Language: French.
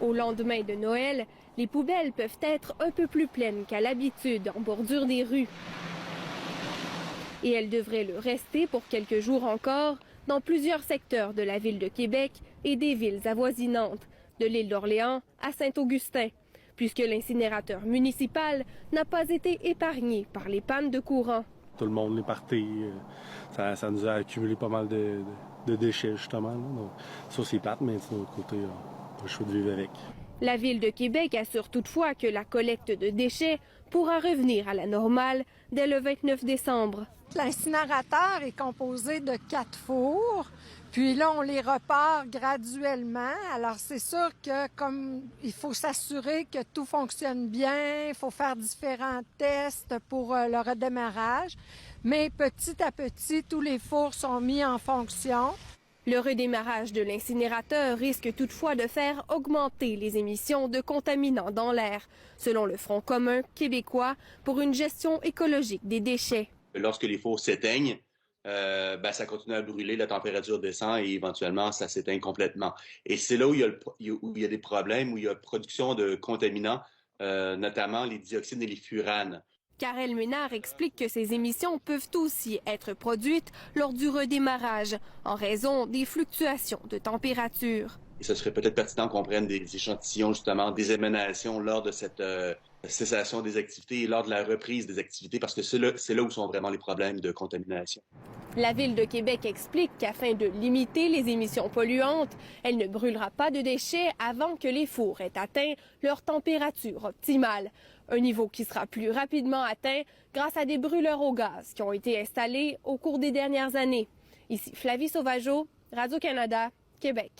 Au lendemain de Noël, les poubelles peuvent être un peu plus pleines qu'à l'habitude en bordure des rues. Et elles devraient le rester pour quelques jours encore dans plusieurs secteurs de la ville de Québec et des villes avoisinantes, de l'île d'Orléans à Saint-Augustin, puisque l'incinérateur municipal n'a pas été épargné par les pannes de courant. Tout le monde est parti. Ça nous a accumulé pas mal de déchets, justement. Là. Donc, ça, c'est plate, mais de l'autre côté, on n'a pas le choix de vivre avec. La ville de Québec assure toutefois que la collecte de déchets pourra revenir à la normale dès le 29 décembre. L'incinérateur est composé de 4 fours, puis là, on les repart graduellement. Alors, c'est sûr que comme il faut s'assurer que tout fonctionne bien, il faut faire différents tests pour le redémarrage, mais petit à petit, tous les fours sont mis en fonction. Le redémarrage de l'incinérateur risque toutefois de faire augmenter les émissions de contaminants dans l'air, selon le Front commun québécois pour une gestion écologique des déchets. Lorsque les fours s'éteignent, ça continue à brûler, la température descend et éventuellement, ça s'éteint complètement. Et c'est là où il y a des problèmes, où il y a production de contaminants, notamment les dioxines et les furanes. Karel Ménard explique que ces émissions peuvent aussi être produites lors du redémarrage, en raison des fluctuations de température. Et ce serait peut-être pertinent qu'on prenne des échantillons, justement, des émanations lors de cette cessation des activités et lors de la reprise des activités, parce que c'est là où sont vraiment les problèmes de contamination. La Ville de Québec explique qu'afin de limiter les émissions polluantes, elle ne brûlera pas de déchets avant que les fours aient atteint leur température optimale. Un niveau qui sera plus rapidement atteint grâce à des brûleurs au gaz qui ont été installés au cours des dernières années. Ici Flavie Sauvageau, Radio-Canada, Québec.